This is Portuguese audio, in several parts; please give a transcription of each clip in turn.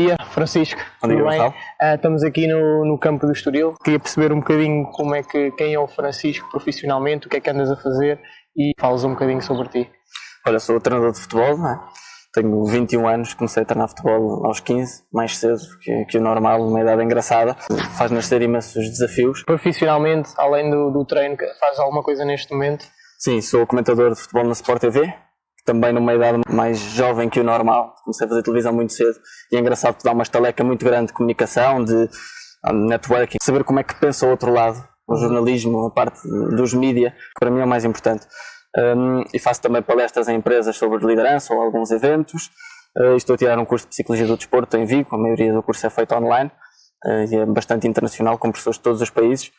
dia, Francisco. Bom dia, Tudo bem? Gonçalo. Estamos aqui no campo do Estoril. Queria perceber um bocadinho quem é o Francisco profissionalmente, o que é que andas a fazer e falas um bocadinho sobre ti. Olha, sou treinador de futebol, não é? Tenho 21 anos, comecei a treinar futebol aos 15, mais cedo que o normal, numa idade engraçada. Faz nascer imensos desafios. Profissionalmente, além do treino, fazes alguma coisa neste momento? Sim, sou comentador de futebol na Sport TV, também numa idade mais jovem que o normal. Comecei a fazer televisão muito cedo e é engraçado que dá uma estaleca muito grande de comunicação, de networking, saber como é que pensa o outro lado, o jornalismo, a parte dos mídias, que para mim é o mais importante. E faço também palestras em empresas sobre liderança ou alguns eventos. Estou a tirar um curso de Psicologia do Desporto em Vigo, a maioria do curso é feito online e é bastante internacional, com professores de todos os países.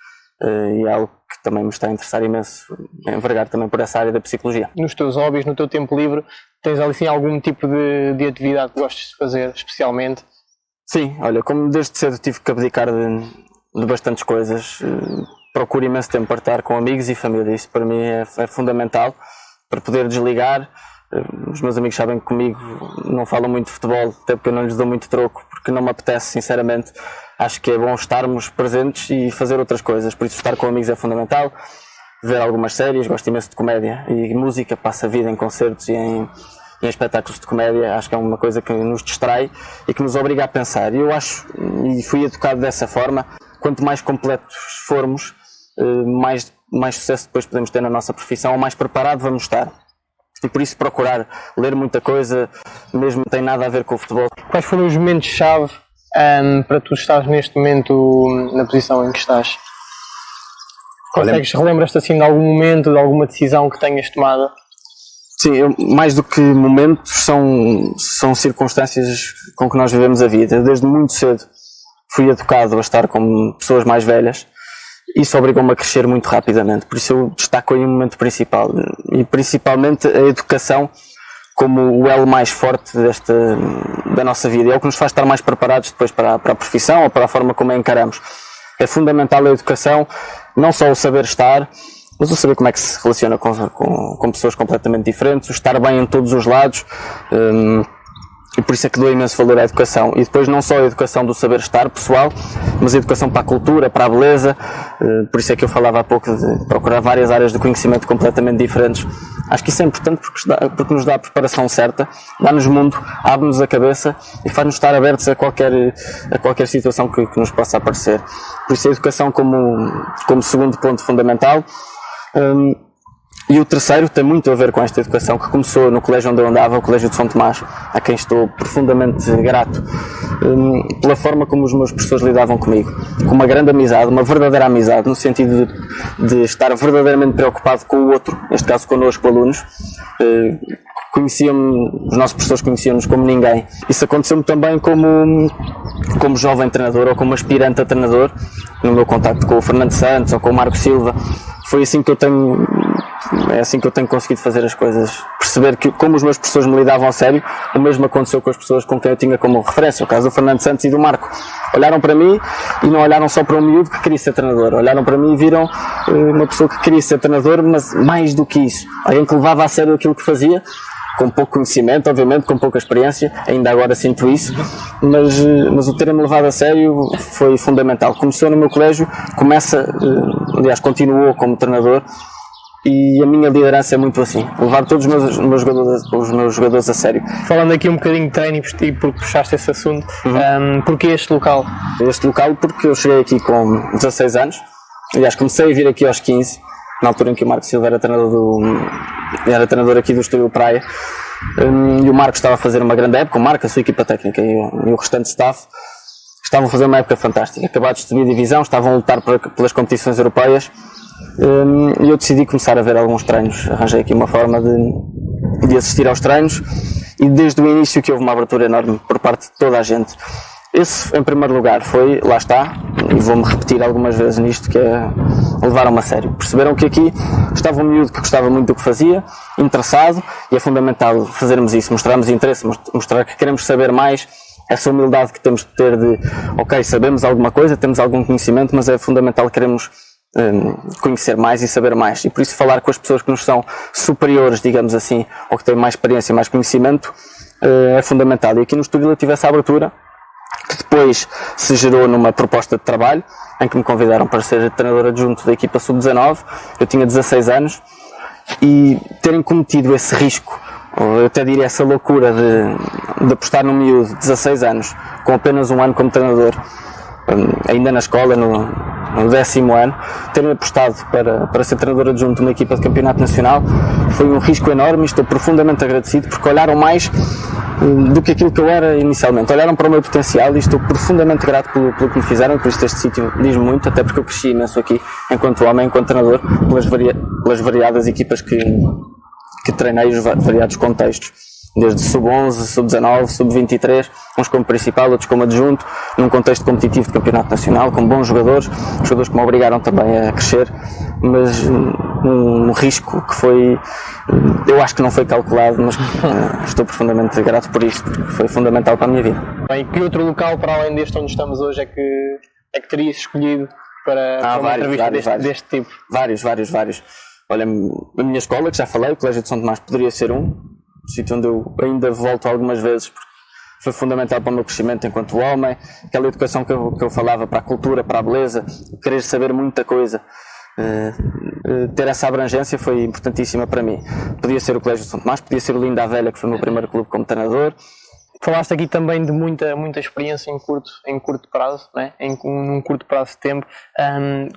E é algo que também me está a interessar imenso, envergar também por essa área da psicologia. Nos teus hobbies, no teu tempo livre, tens assim algum tipo de atividade que gostes de fazer especialmente? Sim, olha, como desde cedo tive que abdicar de bastantes coisas, procuro imenso tempo para estar com amigos e família. Isso para mim é fundamental para poder desligar. Os meus amigos sabem que comigo não falam muito de futebol, até porque eu não lhes dou muito troco, porque não me apetece, sinceramente. Acho que é bom estarmos presentes e fazer outras coisas, por isso estar com amigos é fundamental. Ver algumas séries, gosto imenso de comédia e música, passo a vida em concertos e em espetáculos de comédia. Acho que é uma coisa que nos distrai e que nos obriga a pensar. E eu acho, e fui educado dessa forma, quanto mais completos formos, mais sucesso depois podemos ter na nossa profissão, ou mais preparado vamos estar. E por isso procurar ler muita coisa, mesmo que não tem nada a ver com o futebol. Quais foram os momentos-chave para tu estares neste momento na posição em que estás? Relembras-te assim de algum momento, de alguma decisão que tenhas tomado? Sim, mais do que momentos, são circunstâncias com que nós vivemos a vida. Eu, desde muito cedo fui educado a estar com pessoas mais velhas. Isso obrigou-me a crescer muito rapidamente, por isso eu destaco aí um momento principal, e principalmente a educação como o elo mais forte da nossa vida. É o que nos faz estar mais preparados depois para a profissão ou para a forma como a encaramos. É fundamental a educação, não só o saber estar, mas o saber como é que se relaciona com pessoas completamente diferentes, o estar bem em todos os lados. E por isso é que dou imenso valor à educação. E depois não só a educação do saber estar pessoal, mas a educação para a cultura, para a beleza. Por isso é que eu falava há pouco de procurar várias áreas de conhecimento completamente diferentes. Acho que isso é importante porque nos dá a preparação certa, dá-nos mundo, abre-nos a cabeça e faz-nos estar abertos a qualquer situação que nos possa aparecer. Por isso a educação como segundo ponto fundamental. E o terceiro tem muito a ver com esta educação que começou no colégio onde eu andava, o Colégio de São Tomás, a quem estou profundamente grato, pela forma como os meus professores lidavam comigo, com uma grande amizade, uma verdadeira amizade, no sentido de estar verdadeiramente preocupado com o outro, neste caso connosco, alunos. Os nossos professores conheciam-nos como ninguém. Isso aconteceu-me também como jovem treinador ou como aspirante a treinador, no meu contacto com o Fernando Santos ou com o Marco Silva. Foi assim que eu tenho conseguido fazer as coisas, perceber que como os meus professores me lidavam a sério, o mesmo aconteceu com as pessoas com quem eu tinha como referência, o caso do Fernando Santos e do Marco. Olharam para mim e não olharam só para um miúdo que queria ser treinador, olharam para mim e viram uma pessoa que queria ser treinador, mas mais do que isso, alguém que levava a sério aquilo que fazia, com pouco conhecimento, obviamente, com pouca experiência, ainda agora sinto isso, mas o terem-me levado a sério foi fundamental. Começou no meu colégio, continuou como treinador, e a minha liderança é muito assim, levar todos os meus jogadores a sério. Falando aqui um bocadinho de treino e porque puxaste esse assunto, porquê este local? Este local porque eu cheguei aqui com 16 anos, aliás comecei a vir aqui aos 15, na altura em que o Marco Silva era treinador aqui do Estoril Praia, e o Marco estava a fazer uma grande época, o Marco, a sua equipa técnica e o restante staff estavam a fazer uma época fantástica, acabados de subir a divisão, estavam a lutar pelas competições europeias. E eu decidi começar a ver alguns treinos, arranjei aqui uma forma de assistir aos treinos e desde o início que houve uma abertura enorme por parte de toda a gente. Esse, em primeiro lugar, foi, lá está, e vou-me repetir algumas vezes nisto, que é levaram-me a sério. Perceberam que aqui estava um miúdo que gostava muito do que fazia, interessado, e é fundamental fazermos isso, mostrarmos interesse, mostrar que queremos saber mais, essa humildade que temos de ter de, ok, sabemos alguma coisa, temos algum conhecimento, mas é fundamental queremos conhecer mais e saber mais, e por isso falar com as pessoas que nos são superiores, digamos assim, ou que têm mais experiência e mais conhecimento, é fundamental. E aqui no Estoril eu tive essa abertura depois se gerou numa proposta de trabalho, em que me convidaram para ser treinador adjunto da equipa sub-19. Eu tinha 16 anos e terem cometido esse risco, ou eu até diria essa loucura de apostar num miúdo de 16 anos, com apenas um ano como treinador, ainda na escola, no 10º ano, terem apostado para ser treinador adjunto de uma equipa de campeonato nacional, foi um risco enorme e estou profundamente agradecido, porque olharam mais do que aquilo que eu era inicialmente, olharam para o meu potencial e estou profundamente grato pelo que me fizeram. Por isso este sítio diz-me muito, até porque eu cresci imenso aqui enquanto homem, enquanto treinador, pelas variadas equipas que treinei, os variados contextos, desde sub-11, sub-19, sub-23, uns como principal, outros como adjunto, num contexto competitivo de campeonato nacional, com bons jogadores que me obrigaram também a crescer, mas um risco que foi, eu acho que não foi calculado, mas estou profundamente grato por isto, porque foi fundamental para a minha vida. Bem, que outro local, para além deste onde estamos hoje, é que terias escolhido para uma entrevista deste tipo? Vários. Olha, a minha escola, que já falei, o Colégio de São Tomás, poderia ser um sítio onde eu ainda volto algumas vezes, porque foi fundamental para o meu crescimento enquanto homem, aquela educação que eu falava para a cultura, para a beleza, querer saber muita coisa, ter essa abrangência foi importantíssima para mim. Podia ser o Colégio de São Tomás, podia ser o Linda a Velha, que foi o meu primeiro clube como treinador. Falaste aqui também de muita experiência em curto prazo, né? Num curto prazo de tempo.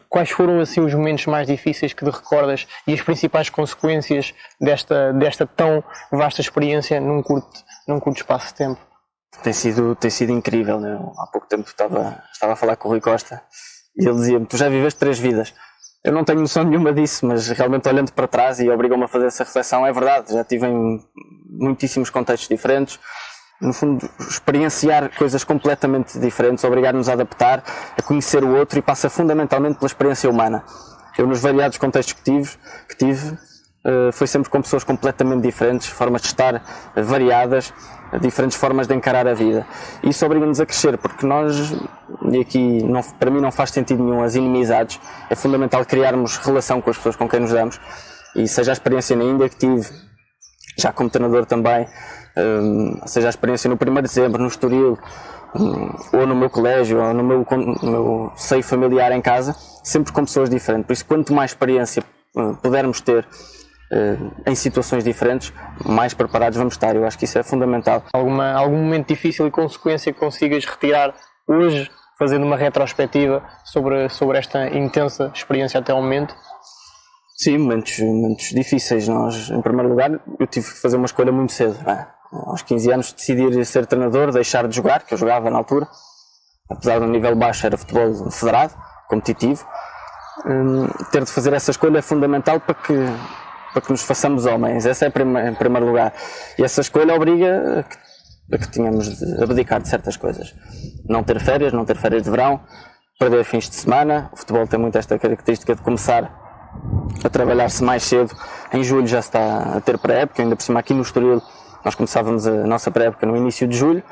Quais foram assim os momentos mais difíceis que te recordas e as principais consequências desta tão vasta experiência num curto espaço de tempo? Tem sido incrível, né? Há pouco tempo estava a falar com o Rui Costa e ele dizia-me: tu já viveste 3 vidas. Eu não tenho noção nenhuma disso, mas realmente olhando para trás e obrigou-me a fazer essa reflexão, é verdade, já tive em muitíssimos contextos diferentes. No fundo, experienciar coisas completamente diferentes, obrigar-nos a adaptar, a conhecer o outro, e passa fundamentalmente pela experiência humana. Eu, nos variados contextos que tive, foi sempre com pessoas completamente diferentes, formas de estar variadas, diferentes formas de encarar a vida. E isso obriga-nos a crescer, porque nós, e aqui para mim não faz sentido nenhum as inimizades, é fundamental criarmos relação com as pessoas com quem nos damos, e seja a experiência na Índia que tive, já como treinador também, seja a experiência no 1º de dezembro, no Estoril, ou no meu colégio, ou no meu seio familiar em casa, sempre com pessoas diferentes. Por isso, quanto mais experiência pudermos ter em situações diferentes, mais preparados vamos estar. Eu acho que isso é fundamental. Algum momento difícil e consequência que consigas retirar hoje, fazendo uma retrospectiva sobre esta intensa experiência até ao momento? Sim, momentos difíceis. Nós, em primeiro lugar, eu tive que fazer uma escolha muito cedo. Aos 15 anos decidir ser treinador, deixar de jogar, que eu jogava na altura, apesar do nível baixo, era futebol federado, competitivo. Ter de fazer essa escolha é fundamental para que nos façamos homens. Essa é em primeiro lugar. E essa escolha obriga a que tenhamos de abdicar de certas coisas. Não ter férias de verão, perder fins de semana. O futebol tem muito esta característica de começar a trabalhar-se mais cedo. Em julho já se está a ter pré-época, ainda por cima aqui no Estoril nós começávamos a nossa pré-época no início de julho,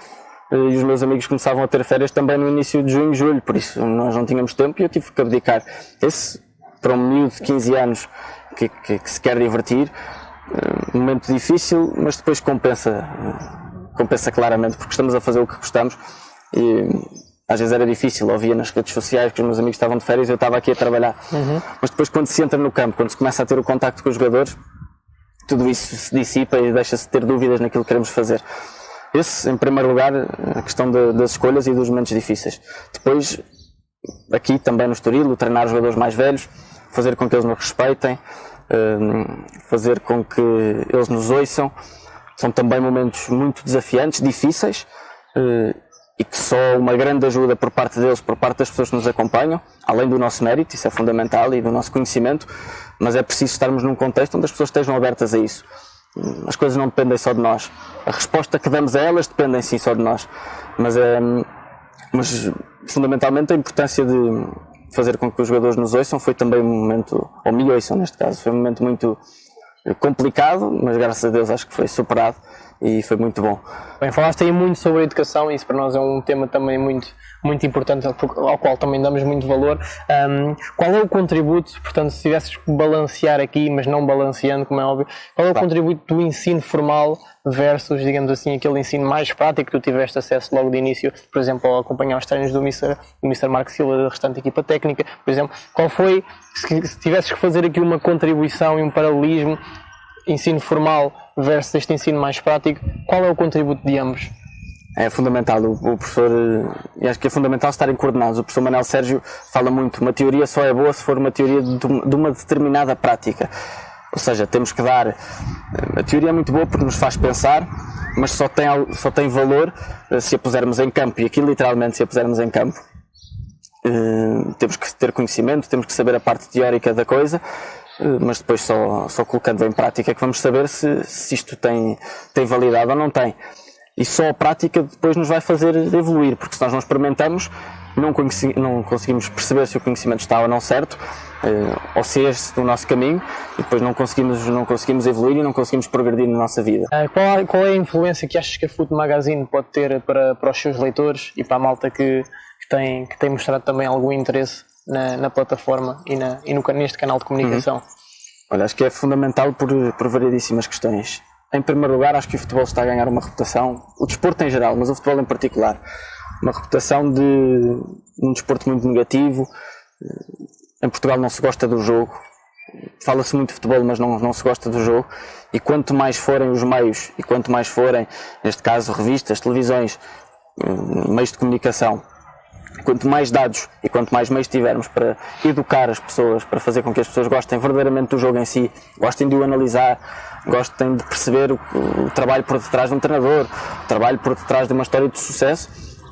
e os meus amigos começavam a ter férias também no início de junho e julho, por isso nós não tínhamos tempo e eu tive que abdicar. Esse, para um miúdo de 15 anos que se quer divertir, um momento difícil, mas depois compensa claramente, porque estamos a fazer o que gostamos. E às vezes era difícil, ouvia nas redes sociais que os meus amigos estavam de férias e eu estava aqui a trabalhar. Mas depois, quando se entra no campo, quando se começa a ter o contacto com os jogadores, tudo isso se dissipa e deixa-se ter dúvidas naquilo que queremos fazer. Esse, em primeiro lugar, a questão das escolhas e dos momentos difíceis. Depois, aqui também no Estoril, treinar os jogadores mais velhos, fazer com que eles nos respeitem, fazer com que eles nos ouçam. São também momentos muito desafiantes, difíceis, e que só uma grande ajuda por parte deles, por parte das pessoas que nos acompanham, além do nosso mérito, isso é fundamental, e do nosso conhecimento, mas é preciso estarmos num contexto onde as pessoas estejam abertas a isso. As coisas não dependem só de nós. A resposta que damos a elas depende sim só de nós. Mas fundamentalmente a importância de fazer com que os jogadores nos ouçam foi também um momento, ou me ouçam neste caso, foi um momento muito complicado, mas graças a Deus acho que foi superado e foi muito bom. Bem, falaste aí muito sobre a educação e isso para nós é um tema também muito importante, ao qual também damos muito valor. Qual é o contributo, portanto, se tivesses que balancear aqui, mas não balanceando, como é óbvio, qual é o contributo do ensino formal versus, digamos assim, aquele ensino mais prático que tu tiveste acesso logo de início, por exemplo, ao acompanhar os treinos do Mr. Marco Silva, da restante equipa técnica, por exemplo, qual foi, se tivesses que fazer aqui uma contribuição e um paralelismo, ensino formal versus este ensino mais prático, qual é o contributo de ambos? É fundamental, o professor, e acho que é fundamental estarem coordenados. O professor Manuel Sérgio fala muito, uma teoria só é boa se for uma teoria de uma determinada prática. Ou seja, temos que dar, a teoria é muito boa porque nos faz pensar, mas só tem valor se a pusermos em campo, e aqui literalmente se a pusermos em campo. Temos que ter conhecimento, temos que saber a parte teórica da coisa, mas depois só colocando em prática é que vamos saber se isto tem validade ou não tem. E só a prática depois nos vai fazer evoluir, porque se nós não experimentamos, não conseguimos perceber se o conhecimento está ou não certo, ou se é este o nosso caminho, e depois não conseguimos evoluir e não conseguimos progredir na nossa vida. Qual é a influência que achas que a Foot Magazine pode ter para os seus leitores e para a malta que tem mostrado também algum interesse na plataforma e neste canal de comunicação? Olha, acho que é fundamental por variedíssimas questões. Em primeiro lugar, acho que o futebol está a ganhar uma reputação, o desporto em geral, mas o futebol em particular, uma reputação de um desporto muito negativo. Em Portugal não se gosta do jogo, fala-se muito de futebol, mas não se gosta do jogo, e quanto mais forem os meios, e quanto mais forem, neste caso, revistas, televisões, meios de comunicação, quanto mais dados e quanto mais meios tivermos para educar as pessoas, para fazer com que as pessoas gostem verdadeiramente do jogo em si, gostem de o analisar, gostem de perceber o trabalho por detrás de um treinador, o trabalho por detrás de uma história de sucesso,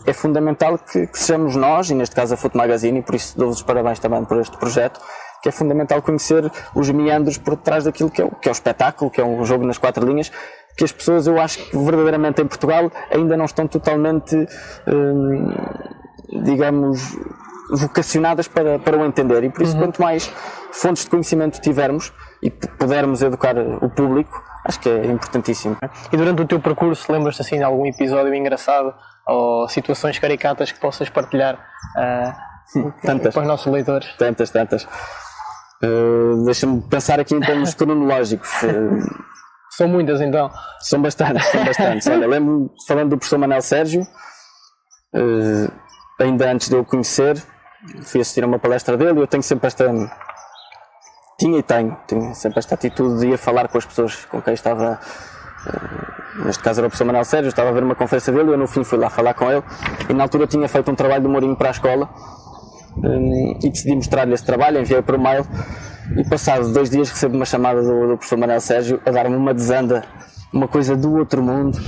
é fundamental que sejamos nós, e neste caso a Foot Magazine, e por isso dou-vos os parabéns também por este projeto, que é fundamental conhecer os meandros por detrás daquilo que é o espetáculo, que é um jogo nas quatro linhas, que as pessoas, eu acho que verdadeiramente em Portugal ainda não estão totalmente digamos, vocacionadas para o entender, e por isso quanto mais fontes de conhecimento tivermos e pudermos educar o público, acho que é importantíssimo. E durante o teu percurso, lembras-te assim de algum episódio engraçado ou situações caricatas que possas partilhar tantas, para os nossos leitores? Tantas. Deixa-me pensar aqui em termos cronológicos. São muitas então? São bastantes. Olha, lembro-me, falando do professor Manuel Sérgio, ainda antes de eu o conhecer, fui assistir a uma palestra dele, e eu tenho sempre tenho sempre esta atitude de ir falar com as pessoas com quem estava, neste caso era o professor Manuel Sérgio, estava a ver uma conferência dele, e eu no fim fui lá falar com ele, e na altura tinha feito um trabalho de Mourinho para a escola, e decidi mostrar-lhe esse trabalho, enviei por e-mail, e passado 2 dias recebo uma chamada do professor Manuel Sérgio a dar-me uma desanda, uma coisa do outro mundo,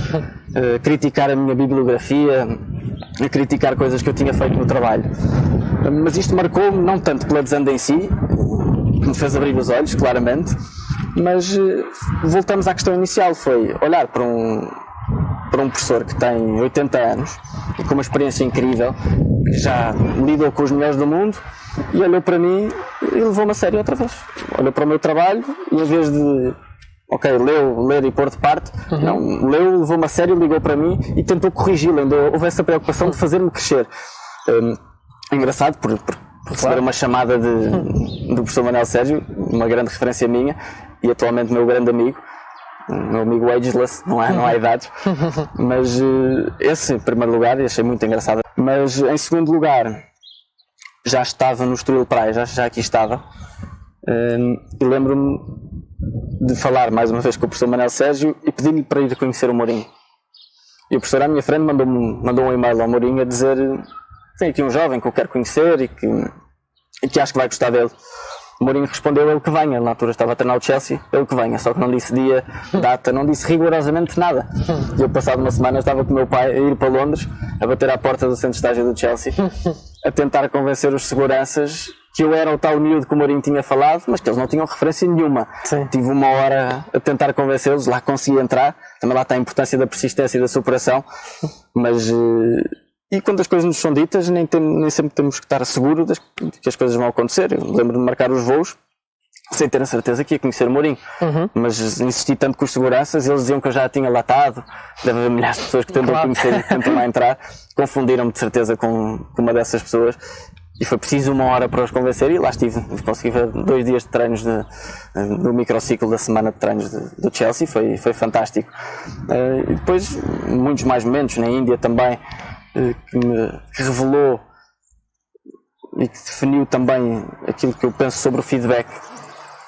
a criticar a minha bibliografia, a criticar coisas que eu tinha feito no trabalho. Mas isto marcou-me, não tanto pela desanda em si, que me fez abrir os olhos, claramente, mas voltamos à questão inicial, foi olhar para um professor que tem 80 anos e com uma experiência incrível, que já lidou com os melhores do mundo, e olhou para mim e levou-me a sério outra vez. Olhou para o meu trabalho e, em vez de ler e pôr de parte, não, levou-me a sério, ligou para mim e tentou corrigi-lo, ainda houve essa preocupação de fazer-me crescer. Engraçado, por receber uma chamada do professor Manuel Sérgio, uma grande referência minha, e atualmente meu grande amigo, meu amigo ageless, não há idades, mas esse em primeiro lugar, achei muito engraçado. Mas em segundo lugar, já estava no Estoril Praia, já aqui estava, e lembro-me de falar mais uma vez com o professor Manuel Sérgio e pedi-lhe para ir conhecer o Mourinho. E o professor à minha frente mandou um e-mail ao Mourinho a dizer: tem aqui um jovem que eu quero conhecer e que acho que vai gostar dele. O Mourinho respondeu: ele que venha. Na altura estava a treinar o Chelsea, ele que venha, só que não disse dia, data, não disse rigorosamente nada. E eu, passado uma semana, estava com o meu pai a ir para Londres, a bater à porta do centro de estágio do Chelsea, a tentar convencer os seguranças que eu era o tal miúdo que o Mourinho tinha falado, mas que eles não tinham referência nenhuma. Sim. Tive 1 hora a tentar convencê-los, lá consegui entrar, também lá está a importância da persistência e da superação, mas e quando as coisas nos são ditas, nem sempre temos que estar seguros de que as coisas vão acontecer. Eu lembro de marcar os voos, sem ter a certeza que ia conhecer o Mourinho. Mas insisti tanto com os seguranças, eles diziam que eu já tinha latado, deve haver milhares de pessoas que tentam conhecer e que tentam lá entrar, confundiram-me de certeza com uma dessas pessoas, e foi preciso 1 hora para os convencer, e lá estive, consegui ver 2 dias de treinos do microciclo da semana de treinos do Chelsea, foi fantástico. E depois muitos mais momentos na Índia também, que revelou e que definiu também aquilo que eu penso sobre o feedback.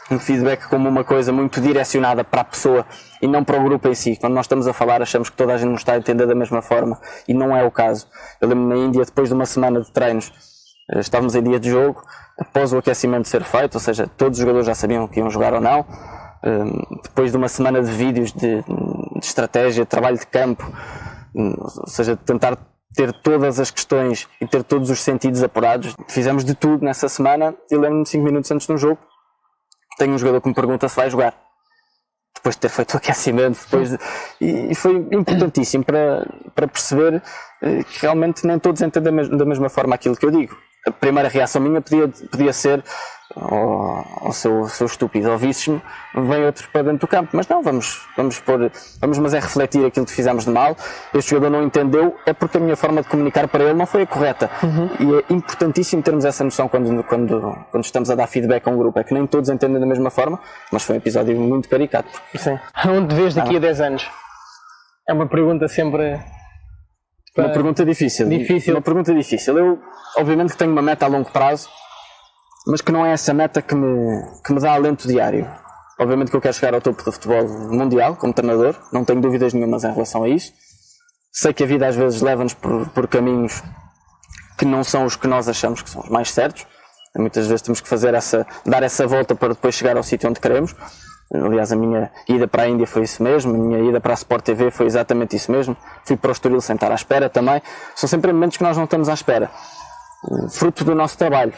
Um feedback como uma coisa muito direcionada para a pessoa e não para o grupo em si. Quando nós estamos a falar, achamos que toda a gente nos está a entender da mesma forma, e não é o caso. Eu lembro na Índia, depois de uma semana de treinos, estávamos em dia de jogo, após o aquecimento ser feito, ou seja, todos os jogadores já sabiam que iam jogar ou não, depois de uma semana de vídeos de estratégia, de trabalho de campo, ou seja, de tentar ter todas as questões e ter todos os sentidos apurados. Fizemos de tudo nessa semana, e lembro-me 5 minutos antes de um jogo, tenho um jogador que me pergunta se vai jogar, depois de ter feito o aquecimento, e foi importantíssimo para perceber que realmente nem todos entendem da mesma forma aquilo que eu digo. A primeira reação minha podia ser: oh, seu estúpido, ouvisses-me, vem outro para dentro do campo. Mas não, vamos mas é refletir aquilo que fizemos de mal. Este jogador não entendeu, é porque a minha forma de comunicar para ele não foi a correta. E é importantíssimo termos essa noção quando estamos a dar feedback a um grupo, é que nem todos entendem da mesma forma, mas foi um episódio muito caricato. Sim. Onde vês daqui a 10 anos? É uma pergunta sempre... Uma pergunta difícil. Uma pergunta difícil. Eu, obviamente, que tenho uma meta a longo prazo, mas que não é essa meta que me dá alento diário. Obviamente que eu quero chegar ao topo do futebol mundial, como treinador, não tenho dúvidas nenhumas em relação a isso. Sei que a vida às vezes leva-nos por caminhos que não são os que nós achamos que são os mais certos. Muitas vezes temos que dar essa volta para depois chegar ao sítio onde queremos. Aliás, a minha ida para a Índia foi isso mesmo, a minha ida para a Sport TV foi exatamente isso mesmo. Fui para o Estoril sem estar à espera também. São sempre momentos que nós não estamos à espera, fruto do nosso trabalho.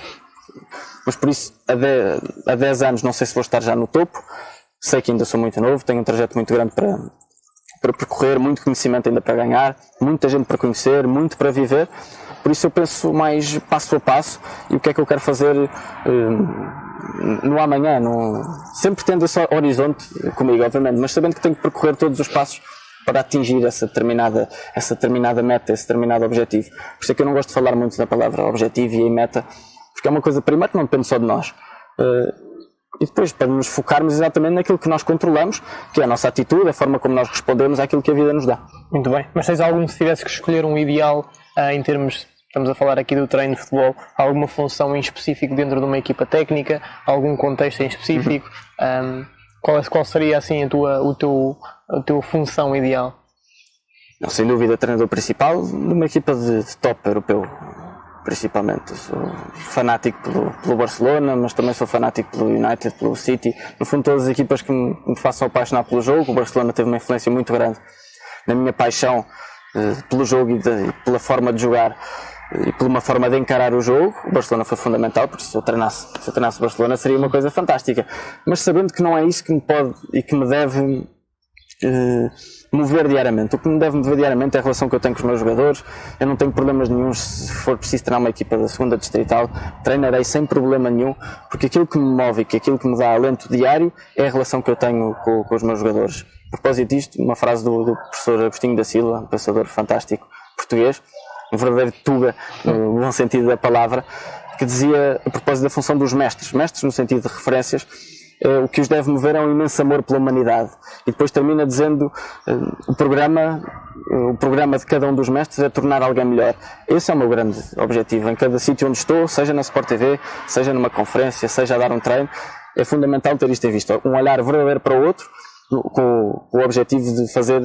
Mas por isso, há 10 anos não sei se vou estar já no topo. Sei que ainda sou muito novo, tenho um trajeto muito grande para percorrer, muito conhecimento ainda para ganhar, muita gente para conhecer, muito para viver. Por isso eu penso mais passo a passo, e o que é que eu quero fazer no amanhã, sempre tendo esse horizonte comigo, obviamente, mas sabendo que tenho que percorrer todos os passos para atingir essa determinada meta, esse determinado objetivo. Por isso é que eu não gosto de falar muito da palavra objetivo e meta, porque é uma coisa, primeiro, que não depende só de nós, e depois para nos focarmos exatamente naquilo que nós controlamos, que é a nossa atitude, a forma como nós respondemos àquilo que a vida nos dá. Muito bem, mas tens algum, se tivesse que escolher um ideal em termos... Estamos a falar aqui do treino de futebol, alguma função em específico dentro de uma equipa técnica, algum contexto em específico? Qual seria assim a tua função ideal? Não, sem dúvida, treinador principal de uma equipa de top europeu, principalmente. Sou fanático pelo Barcelona, mas também sou fanático pelo United, pelo City. No fundo, todas as equipas que me façam apaixonar pelo jogo. O Barcelona teve uma influência muito grande na minha paixão pelo jogo e pela forma de jogar e por uma forma de encarar o jogo. O Barcelona foi fundamental, porque se eu treinasse o Barcelona seria uma coisa fantástica, mas sabendo que não é isso que me pode e que me deve mover diariamente. O que me deve mover diariamente é a relação que eu tenho com os meus jogadores. Eu não tenho problemas nenhum, se for preciso treinar uma equipa da segunda distrital, treinarei sem problema nenhum, porque aquilo que me move e aquilo que me dá alento diário é a relação que eu tenho com os meus jogadores. A propósito disto, uma frase do professor Agostinho da Silva, um pensador fantástico português, um verdadeiro tuga, no bom sentido da palavra, que dizia, a propósito da função dos mestres no sentido de referências, o que os deve mover é um imenso amor pela humanidade. E depois termina dizendo, o programa de cada um dos mestres é tornar alguém melhor. Esse é o meu grande objetivo. Em cada sítio onde estou, seja na Sport TV, seja numa conferência, seja a dar um treino, é fundamental ter isto em vista. Um olhar verdadeiro para o outro, com o objetivo de fazer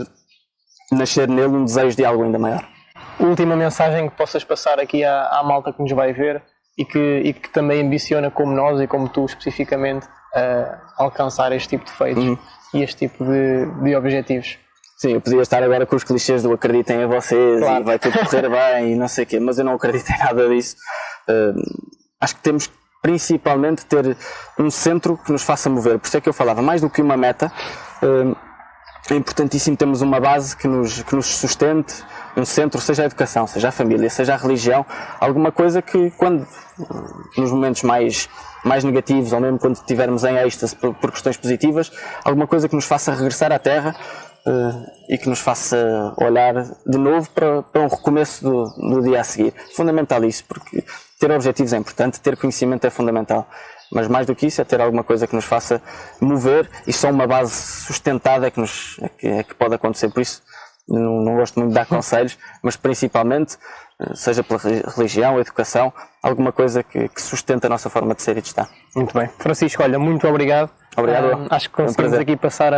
nascer nele um desejo de algo ainda maior. Última mensagem que possas passar aqui à malta que nos vai ver e que também ambiciona como nós e como tu especificamente alcançar este tipo de feitos e este tipo de objetivos. Sim, eu podia estar agora com os clichês do acreditem em vocês, claro, e vai tudo correr bem e não sei o quê, mas eu não acredito em nada disso. Acho que temos principalmente ter um centro que nos faça mover. Por isso é que eu falava, mais do que uma meta, é importantíssimo termos uma base que nos sustente, um centro, seja a educação, seja a família, seja a religião, alguma coisa que quando, nos momentos mais negativos, ou mesmo quando estivermos em êxtase por questões positivas, alguma coisa que nos faça regressar à terra e que nos faça olhar de novo para um recomeço do dia a seguir. Fundamental isso, porque ter objetivos é importante, ter conhecimento é fundamental. Mas mais do que isso é ter alguma coisa que nos faça mover, e só uma base sustentada é que pode acontecer. Por isso não gosto muito de dar conselhos, mas principalmente, seja pela religião, educação, alguma coisa que sustente a nossa forma de ser e de estar. Muito bem. Francisco, olha, muito obrigado. Obrigado. Acho que conseguimos aqui passar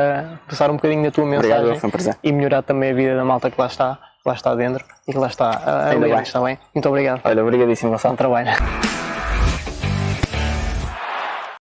um bocadinho da tua mensagem. Obrigado, foi um prazer. E melhorar também a vida da malta que lá está dentro e que lá está a ler, está bem? Muito obrigado. Olha, obrigadíssimo, Gonçalo. Bom trabalho.